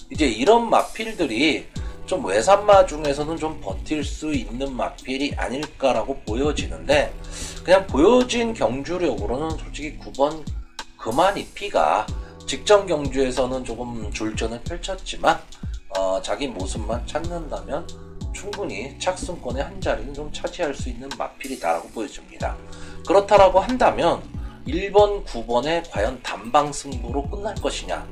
이제 이런 마필들이 좀 외산마 중에서는 좀 버틸 수 있는 마필이 아닐까라고 보여지는데 그냥 보여진 경주력으로는 솔직히 9번 그마니피가 직전 경주에서는 조금 졸전을 펼쳤지만 자기 모습만 찾는다면 충분히 착승권의 한 자리는 좀 차지할 수 있는 마필이다라고 보여집니다. 그렇다라고 한다면 1번, 9번에 과연 단방 승부로 끝날 것이냐?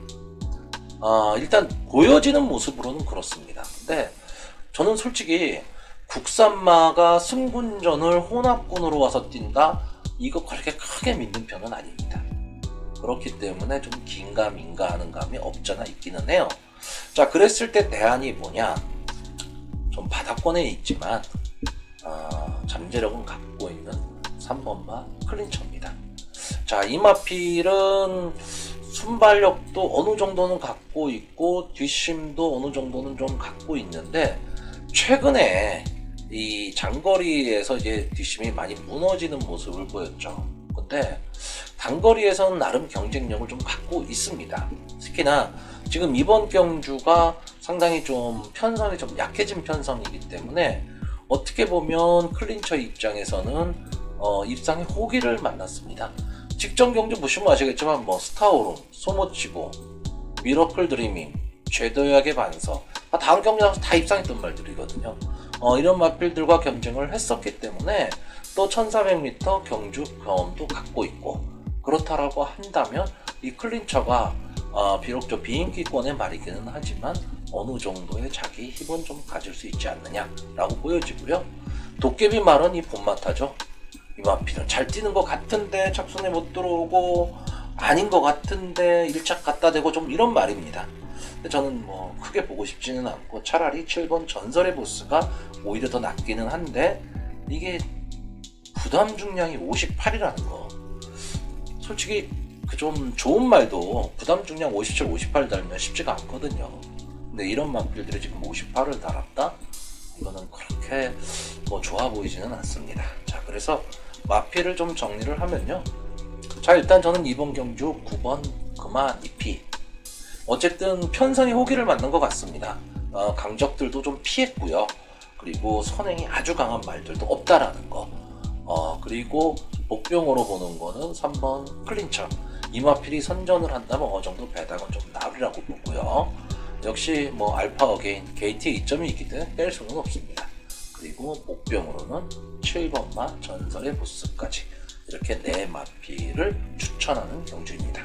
일단 보여지는 모습으로는 그렇습니다. 근데 저는 솔직히 국산마가 승군전을 혼합군으로 와서 뛴다? 이거 그렇게 크게 믿는 편은 아닙니다. 그렇기 때문에 좀 긴가민가 하는 감이 없잖아 있기는 해요. 자, 그랬을 때 대안이 뭐냐? 좀 바닥권에 있지만 잠재력은 갖고 있는 3번마 클린처입니다. 자, 이 마필은 순발력도 어느 정도는 갖고 있고 뒷심도 어느 정도는 좀 갖고 있는데 최근에 이 장거리에서 이제 뒷심이 많이 무너지는 모습을 보였죠. 근데 단거리에서는 나름 경쟁력을 좀 갖고 있습니다. 특히나 지금 이번 경주가 상당히 좀 편성이 좀 약해진 편성이기 때문에 어떻게 보면 클린처 입장에서는 입상의 호기를 만났습니다. 직전 경주 보시면 아시겠지만 뭐 스타오름, 소모치고, 미러클 드리밍, 궤도약의 반석, 다음 경주 나서 다 입상했던 말들이거든요. 이런 마필들과 경쟁을 했었기 때문에 또 1400m 경주 경험도 갖고 있고, 그렇다라고 한다면 이 클린처가 비록 저 비인기권의 말이기는 하지만 어느 정도의 자기 힘은 좀 가질 수 있지 않느냐라고 보여지고요. 도깨비 말은 이 본마타죠. 이 마필은 잘 뛰는 것 같은데 착순에 못 들어오고, 아닌 것 같은데 1착 갖다 대고, 좀 이런 말입니다. 근데 저는 뭐 크게 보고 싶지는 않고 차라리 7번 전설의 보스가 오히려 더 낫기는 한데, 이게 부담 중량이 58이라는 거, 솔직히 그 좀 좋은 말도 부담 중량 57, 58 달면 쉽지가 않거든요. 근데 이런 마필들이 지금 58을 달았다? 이거는 그렇게 뭐 좋아 보이지는 않습니다. 자, 그래서 마필을 좀 정리를 하면요. 자, 일단 저는 이번 경주 9번 금화 니피, 어쨌든 편성이 호기를 맞는 것 같습니다. 강적들도 좀 피했고요. 그리고 선행이 아주 강한 말들도 없다라는 거. 그리고 복병으로 보는 거는 3번 클린처. 이마필이 선전을 한다면 어느 정도 배당은 좀 나으리라고 보고요. 역시 뭐 알파 어게인 게이트의 이점이 있기 때문에 뺄 수는 없습니다. 그리고 복병으로는 7번마 전설의 보스까지, 이렇게 4마필을 추천하는 경주입니다.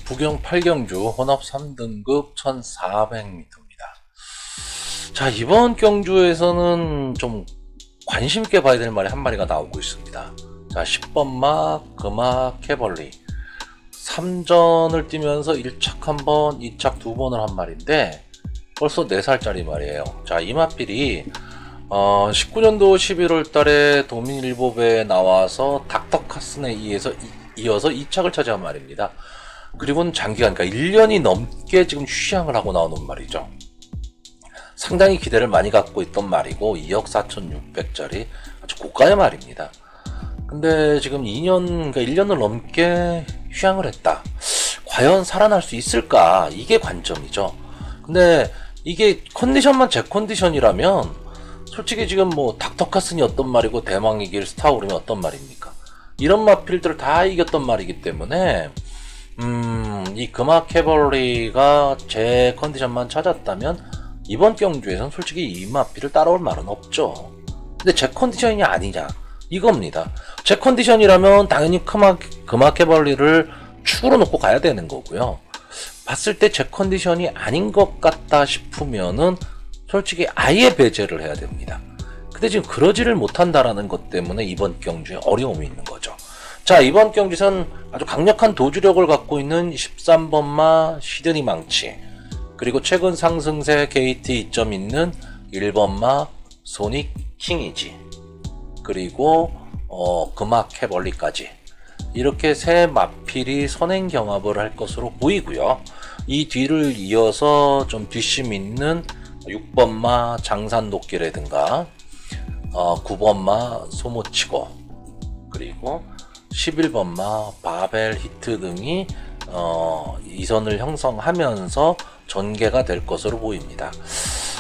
부경 8경주 혼합 3등급 1400m입니다. 자, 이번 경주에서는 좀 관심 있게 봐야 될 말이 한 마리가 나오고 있습니다. 자, 10번마 금화 캐벌리 3전을 뛰면서 1착 1번, 2착 2번을 한 말인데 벌써 4살짜리 말이에요. 자, 이 마필이 19년도 11월 달에 도민일보배에 나와서 닥터 카슨에 이어서 2착을 차지한 말입니다. 그리고는 장기간, 그러니까 1년이 넘게 지금 휴양을 하고 나오는 말이죠. 상당히 기대를 많이 갖고 있던 말이고 2억 4,600짜리 아주 고가의 말입니다. 근데 지금 2년, 그러니까 1년을 넘게 휴양을 했다. 과연 살아날 수 있을까? 이게 관점이죠. 근데 이게 컨디션만 제 컨디션이라면 솔직히 지금 뭐 닥터카슨이 어떤 말이고 대망이길 스타오름이 어떤 말입니까? 이런 마필들을 다 이겼던 말이기 때문에 이 금화 캐벌리가 제 컨디션만 찾았다면 이번 경주에선 솔직히 이 마필을 따라올 말은 없죠. 근데 제 컨디션이 아니냐, 이겁니다. 제 컨디션이라면 당연히 금화 캐벌리를 축으로 놓고 가야 되는 거고요. 봤을 때 제 컨디션이 아닌 것 같다 싶으면은 솔직히 아예 배제를 해야 됩니다. 근데 지금 그러지를 못한다라는 것 때문에 이번 경주에 어려움이 있는 거죠. 자, 이번 경주에서는 아주 강력한 도주력을 갖고 있는 13번마 시드니 망치, 그리고 최근 상승세 게이트 2점 있는 1번마 소닉 킹이지, 그리고 금화 캐벌리까지, 이렇게 세 마필이 선행 경합을 할 것으로 보이고요. 이 뒤를 이어서 좀 뒷심 있는 6번마 장산도끼라든가 9번마 소모치고, 그리고 11번마 바벨 히트 등이 이선을 형성하면서 전개가 될 것으로 보입니다.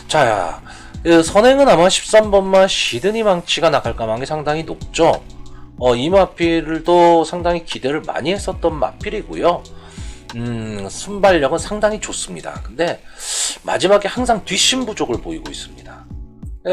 자, 선행은 아마 13번마 시드니 망치가 나갈 가망이 상당히 높죠. 이 마필도 상당히 기대를 많이 했었던 마필이고요. 순발력은 상당히 좋습니다. 근데 마지막에 항상 뒷심 부족을 보이고 있습니다.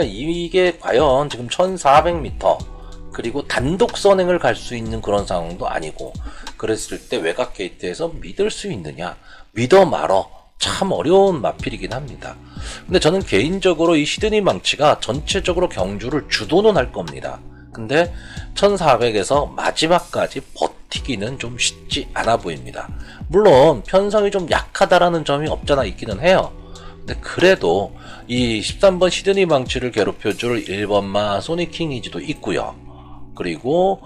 이게 과연 지금 1400m 그리고 단독 선행을 갈 수 있는 그런 상황도 아니고, 그랬을 때 외곽 게이트에서 믿을 수 있느냐, 믿어 말어, 참 어려운 마필이긴 합니다. 근데 저는 개인적으로 이 시드니 망치가 전체적으로 경주를 주도는 할 겁니다. 근데 1400에서 마지막까지 버티기는 좀 쉽지 않아 보입니다. 물론 편성이 좀 약하다라는 점이 없잖아 있기는 해요. 근데 그래도 이 13번 시드니 망치를 괴롭혀줄 1번마 소니킹이지도 있고요. 그리고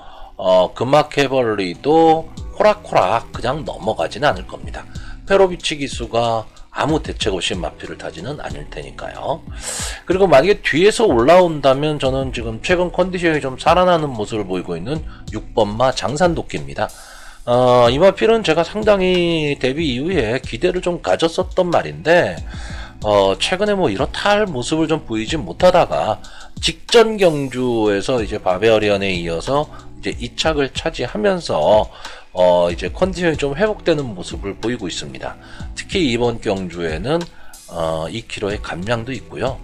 금화 캐벌리도 호락호락 그냥 넘어가지는 않을 겁니다. 페로비치 기수가 아무 대책 없이 마필을 타지는 않을 테니까요. 그리고 만약에 뒤에서 올라온다면 저는 지금 최근 컨디션이 좀 살아나는 모습을 보이고 있는 6번마 장산도끼입니다. 이 마필은 제가 상당히 데뷔 이후에 기대를 좀 가졌었던 말인데 최근에 뭐 이렇다 할 모습을 좀 보이지 못하다가 직전 경주에서 이제 바베어리언에 이어서 이제 2착을 차지하면서 이제 컨디션이 좀 회복되는 모습을 보이고 있습니다. 특히 이번 경주에는 2kg의 감량도 있고요.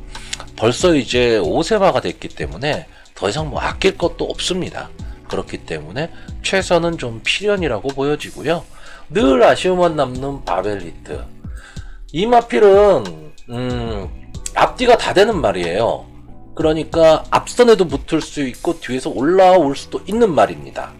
벌써 이제 5세마가 됐기 때문에 더 이상 뭐 아낄 것도 없습니다. 그렇기 때문에 최선은 좀 필연이라고 보여지고요. 늘 아쉬움만 남는 바벨리트. 이 마필은 앞뒤가 다 되는 말이에요. 그러니까 앞선에도 붙을 수 있고 뒤에서 올라올 수도 있는 말입니다.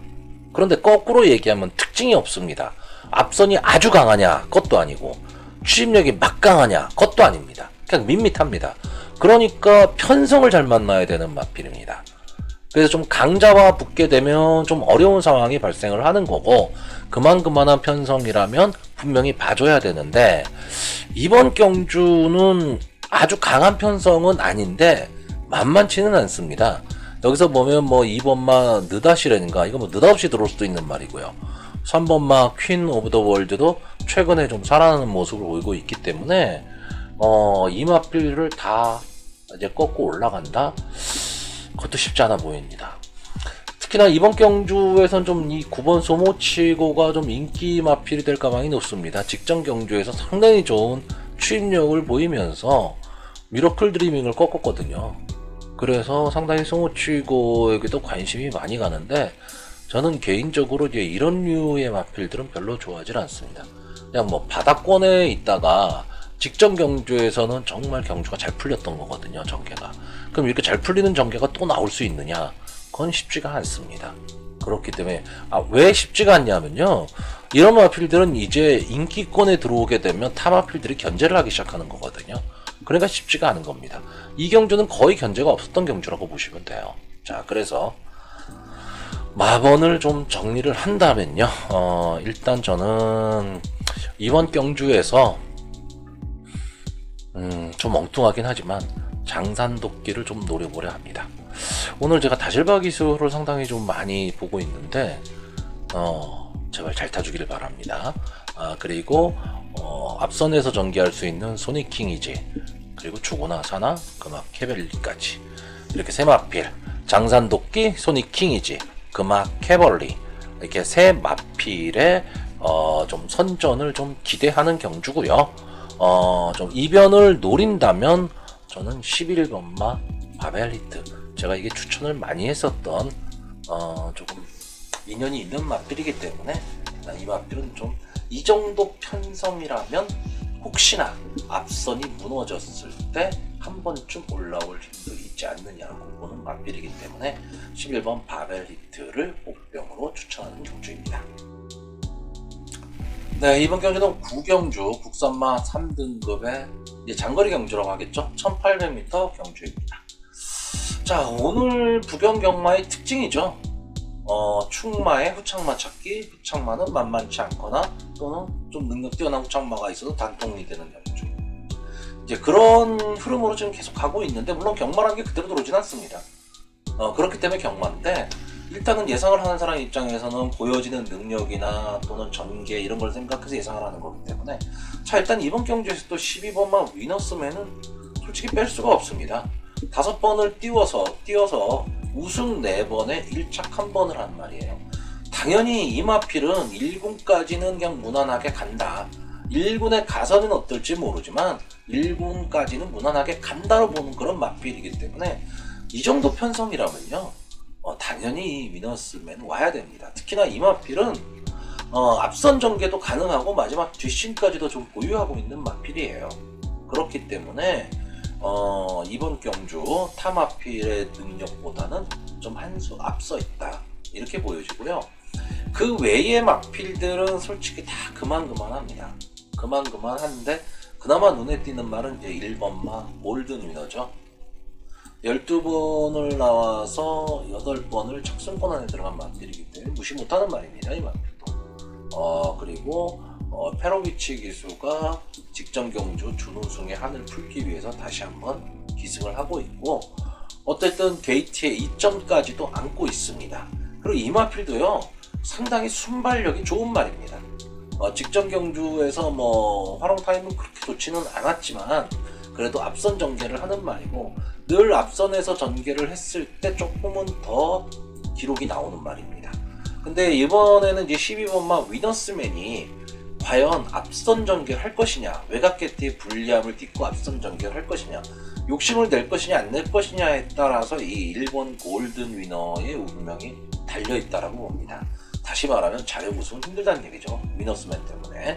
그런데 거꾸로 얘기하면 특징이 없습니다. 앞선이 아주 강하냐? 그것도 아니고 추진력이 막강하냐? 그것도 아닙니다. 그냥 밋밋합니다. 그러니까 편성을 잘 만나야 되는 마필입니다. 그래서 좀 강자와 붙게 되면 좀 어려운 상황이 발생을 하는 거고 그만한 편성이라면 분명히 봐줘야 되는데 이번 경주는 아주 강한 편성은 아닌데 만만치는 않습니다. 여기서 보면 뭐 2번마 느다시렌인가 이거 뭐 느닷없이 들어올 수도 있는 말이고요. 3번마 퀸 오브 더 월드도 최근에 좀 살아나는 모습을 보이고 있기 때문에 이 마필을 다 이제 꺾고 올라간다? 그것도 쉽지 않아 보입니다. 특히나 이번 경주에선 좀 이 9번 소모치고가 좀 인기 마필이 될 가망이 높습니다. 직전 경주에서 상당히 좋은 추임력을 보이면서 미러클 드리밍을 꺾었거든요. 그래서 상당히 소모치고에게도 관심이 많이 가는데 저는 개인적으로 이제 이런 류의 마필들은 별로 좋아하지 않습니다. 그냥 뭐 바닥권에 있다가 직전 경주에서는 정말 경주가 잘 풀렸던 거거든요, 전개가. 그럼 이렇게 잘 풀리는 전개가 또 나올 수 있느냐? 그건 쉽지가 않습니다. 그렇기 때문에 왜 쉽지가 않냐면요, 이런 마필들은 이제 인기권에 들어오게 되면 타 마필들이 견제를 하기 시작하는 거거든요. 그러니까 쉽지가 않은 겁니다. 이 경주는 거의 견제가 없었던 경주라고 보시면 돼요. 자, 그래서 마번을 좀 정리를 한다면요, 일단 저는 이번 경주에서 좀 엉뚱하긴 하지만 장산도끼를 좀 노려보려 합니다. 오늘 제가 다실바 기술을 상당히 좀 많이 보고 있는데 제발 잘 타주길 바랍니다. 그리고 앞선에서 전개할 수 있는 소니킹 이지, 그리고 죽으나 사나 금악 캐벨리까지 이렇게 세 마필, 장산도끼, 소니킹 이지, 금악 캐벌리, 이렇게 세 마필의 좀 선전을 좀 기대하는 경주고요. 좀 이변을 노린다면 저는 11번마 바벨리트, 제가 이게 추천을 많이 했었던 조금 인연이 있는 마필이기 때문에 이 마필은 좀 이 정도 편성이라면 혹시나 앞선이 무너졌을 때 한 번쯤 올라올 힘도 있지 않느냐고 보는 마필이기 때문에 11번 바벨리트를 복병으로 추천하는 경주입니다. 네, 이번 경주는 구경주 국산마 3등급의 장거리 경주라고 하겠죠. 1800m 경주입니다. 자, 오늘 부경 경마의 특징이죠. 충마의 후창마 찾기, 후창마는 만만치 않거나 또는 좀 능력 뛰어난 후창마가 있어도 단통이 되는 경주. 이제 그런 흐름으로 지금 계속 가고 있는데, 물론 경마라는 게 그대로 들어오진 않습니다. 그렇기 때문에 경마인데, 일단은 예상을 하는 사람 입장에서는 보여지는 능력이나 또는 전개 이런 걸 생각해서 예상을 하는 거기 때문에, 자, 일단 이번 경주에서 또 12번만 위너스맨은 솔직히 뺄 수가 없습니다. 5번을 띄워서 우승 4번에 1착 1번을 한 말이에요. 당연히 이 마필은 1군까지는 그냥 무난하게 간다. 1군에 가서는 어떨지 모르지만 1군까지는 무난하게 간다로 보는 그런 마필이기 때문에 이 정도 편성이라면요, 당연히 위너스맨 와야 됩니다. 특히나 이 마필은 앞선 전개도 가능하고 마지막 뒷심까지도 좀 보유하고 있는 마필이에요. 그렇기 때문에 이번 경주 타 마필의 능력보다는 좀 한 수 앞서 있다, 이렇게 보여지고요. 그 외의 마필들은 솔직히 다 그만합니다. 그만한데 그나마 눈에 띄는 말은 이제 1번마 골든 위너죠. 12번을 나와서 8번을 착순권 안에 들어간 마필이기 때문에 무시 못하는 말입니다, 이 마필도. 그리고 페로비치 기수가 직전 경주 준우승의 한을 풀기 위해서 다시 한번 기승을 하고 있고, 어쨌든 게이트에 2점까지도 안고 있습니다. 그리고 이마필드요, 상당히 순발력이 좋은 말입니다. 직전 경주에서 활용 타임은 그렇게 좋지는 않았지만 그래도 앞선 전개를 하는 말이고, 늘 앞선에서 전개를 했을 때 조금은 더 기록이 나오는 말입니다. 근데 이번에는 이제 12번마 위너스맨이 과연 앞선 전개를 할 것이냐, 외곽게티의 불리함을 딛고 앞선 전개를 할 것이냐, 욕심을 낼 것이냐 안 낼 것이냐에 따라서 이 1번 골든 위너의 운명이 달려있다라고 봅니다. 다시 말하면 자력 우승은 힘들다는 얘기죠. 위너스맨 때문에.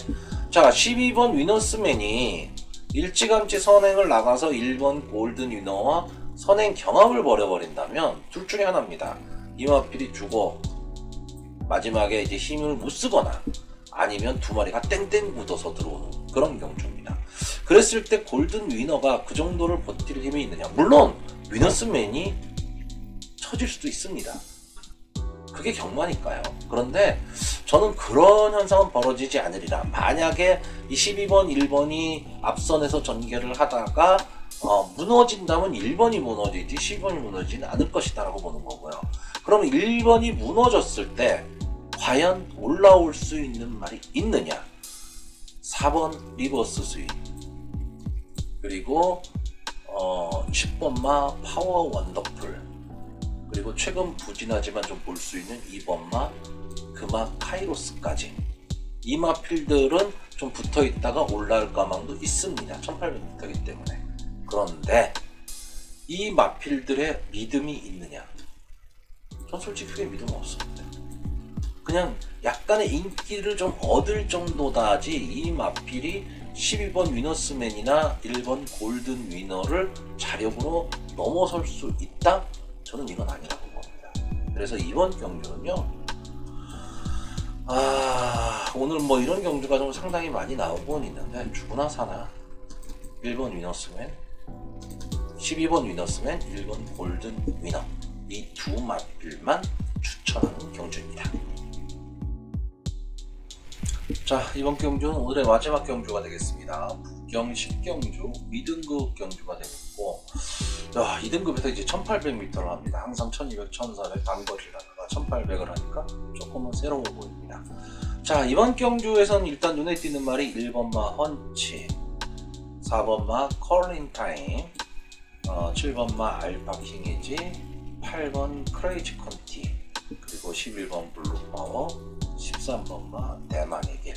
자, 12번 위너스맨이 일찌감치 선행을 나가서 1번 골든 위너와 선행 경합을 벌여버린다면 둘 중에 하나입니다. 이마필이 죽어 마지막에 이제 힘을 못 쓰거나 아니면 두 마리가 땡땡 묻어서 들어오는 그런 경주입니다. 그랬을 때 골든 위너가 그 정도를 버틸 힘이 있느냐? 물론 위너스맨이 처질 수도 있습니다. 그게 경마니까요. 그런데 저는 그런 현상은 벌어지지 않으리라. 만약에 이 12번, 1번이 앞선에서 전개를 하다가 무너진다면 1번이 무너지지 12번이 무너지지는 않을 것이다 라고 보는 거고요. 그럼 1번이 무너졌을 때 과연 올라올 수 있는 말이 있느냐? 4번 리버스 스윗, 그리고 10번마 파워 원더풀, 그리고 최근 부진하지만 좀 볼 수 있는 2번마 금화 카이로스까지, 이 마필들은 좀 붙어있다가 올라올 가망도 있습니다. 1800m이기 때문에. 그런데 이 마필들의 믿음이 있느냐? 전 솔직히 크게 믿음 없습니다. 그냥 약간의 인기를 좀 얻을 정도다지 이 마필이 12번 위너스맨이나 1번 골든 위너를 자력으로 넘어설 수 있다? 저는 이건 아니라고 봅니다. 그래서 이번 경주는요, 오늘 이런 경주가 좀 상당히 많이 나오곤 있는데 죽으나 사나 1번 위너스맨, 12번 위너스맨, 1번 골든 위너, 이 두 마필만 추천하는 경주입니다. 자, 이번 경주는 오늘의 마지막 경주가 되겠습니다. 북경 10경주 2등급 경주가 되겠고, 2등급에서 이제 1800m를 합니다. 항상 1200, 1400 단거리를 하다가 1800을 하니까 조금은 새로워 보입니다. 자, 이번 경주에서는 일단 눈에 띄는 말이 1번마 헌치, 4번마 컬린타임, 7번마 알파킹이지, 8번 크레이지 컨티, 그리고 11번 블루파워, 13번마 대만의 길.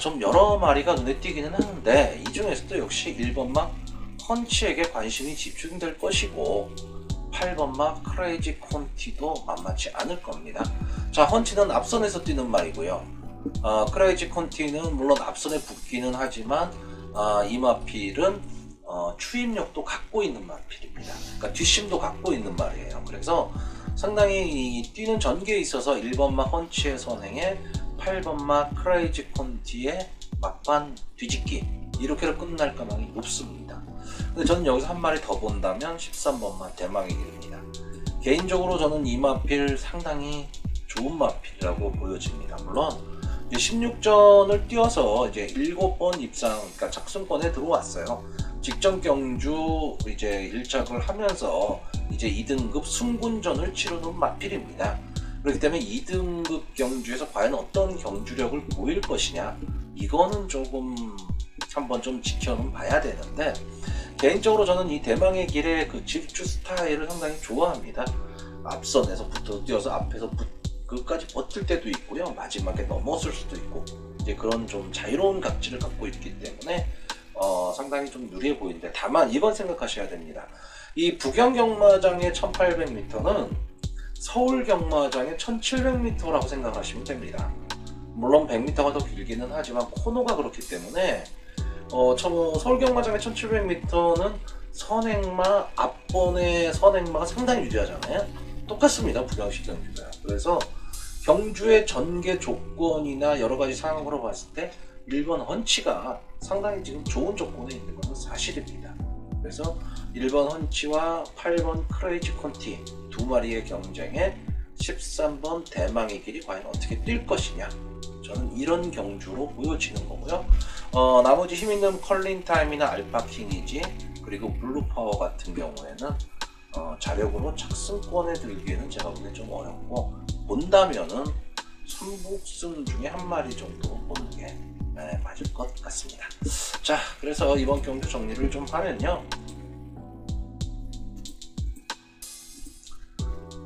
좀 여러 마리가 눈에 띄기는 하는데 이 중에서도 역시 1번마 헌치에게 관심이 집중될 것이고 8번마 크레이지 콘티도 만만치 않을 겁니다. 자, 헌치는 앞선에서 뛰는 말이고요. 크레이지 콘티는 물론 앞선에 붙기는 하지만 이 마필은 추임력도 갖고 있는 마필입니다. 그러니까 뒷심도 갖고 있는 말이에요. 그래서 상당히 뛰는 전개에 있어서 1번마 헌치의 선행에 8번마 크레이지 콘티의 막판 뒤집기, 이렇게로 끝날 가망이 높습니다. 근데 저는 여기서 한 마리 더 본다면 13번마 대망의 길입니다. 개인적으로 저는 이 마필 상당히 좋은 마필이라고 보여집니다. 물론 이제 16전을 뛰어서 이제 7번 입상, 그러니까 착승권에 들어왔어요. 직전 경주 이제 1착을 하면서 이제 2등급 승군전을 치르는 마필입니다. 그렇기 때문에 2등급 경주에서 과연 어떤 경주력을 보일 것이냐, 이거는 조금 한번 좀 지켜는 봐야 되는데, 개인적으로 저는 이 대망의 길의 그 질주 스타일을 상당히 좋아합니다. 앞선에서 붙어 뛰어서 앞에서 끝까지 버틸 때도 있고요, 마지막에 넘어설 수도 있고, 이제 그런 좀 자유로운 각질을 갖고 있기 때문에 상당히 좀 유리해 보이는데, 다만 이건 생각하셔야 됩니다. 이 북영 경마장의 1800m는 서울 경마장의 1700m라고 생각하시면 됩니다. 물론 100m가 더 길기는 하지만 코너가 그렇기 때문에 서울 경마장의 1700m는 선행마, 앞번의 선행마가 상당히 유리하잖아요. 똑같습니다, 북영식 경주가. 그래서 경주의 전개 조건이나 여러 가지 상황으로 봤을 때 1번 헌치가 상당히 지금 좋은 조건에 있는 것은 사실입니다. 그래서 1번 헌치와 8번 크레이지 콘티 두 마리의 경쟁에 13번 대망의 길이 과연 어떻게 뛸 것이냐, 저는 이런 경주로 보여지는 거고요. 나머지 힘있는 컬링타임이나 알파킹이지 그리고 블루파워 같은 경우에는 자력으로 착승권에 들기에는 제가 보기엔 좀 어렵고, 본다면은 선복승 중에 한 마리 정도 보는 게 맞을 것 같습니다. 자, 그래서 이번 경주 정리를 좀 하면요.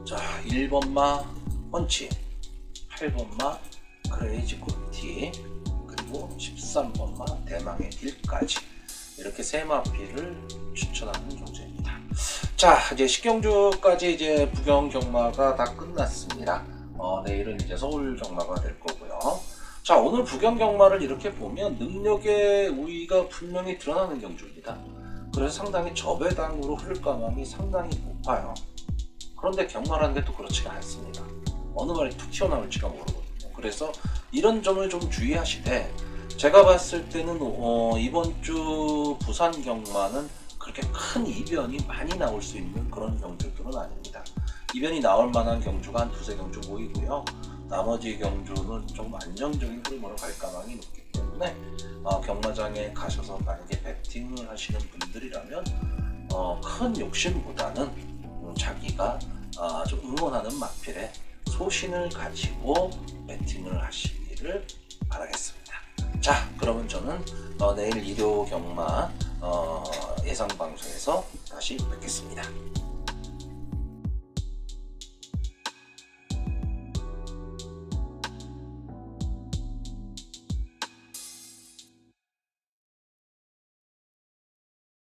자, 1번마 펀치, 8번마 크레이지 코티, 그리고 13번마 대망의 딜까지 이렇게 세 마피를 추천하는 경주입니다. 자, 이제 식경주까지 이제 부경 경마가 다 끝났습니다. 내일은 이제 서울 경마가 될 거고요. 자, 오늘 부경 경마를 이렇게 보면 능력의 우위가 분명히 드러나는 경주입니다. 그래서 상당히 저배당으로 흐를 가능성이 상당히 높아요. 그런데 경마라는 게 또 그렇지가 않습니다. 어느 말이 툭 튀어나올지가 모르거든요. 그래서 이런 점을 좀 주의하시되, 제가 봤을 때는 이번 주 부산 경마는 그렇게 큰 이변이 많이 나올 수 있는 그런 경주들은 아닙니다. 이변이 나올 만한 경주가 한 두세 경주 보이고요. 나머지 경주는 좀 안정적인 흐름으로 갈 가능성이 높기 때문에 경마장에 가셔서 만약에 배팅을 하시는 분들이라면 큰 욕심보다는 자기가 좀 응원하는 마필에 소신을 가지고 배팅을 하시기를 바라겠습니다. 자, 그러면 저는 내일 일요 경마 예상 방송에서 다시 뵙겠습니다.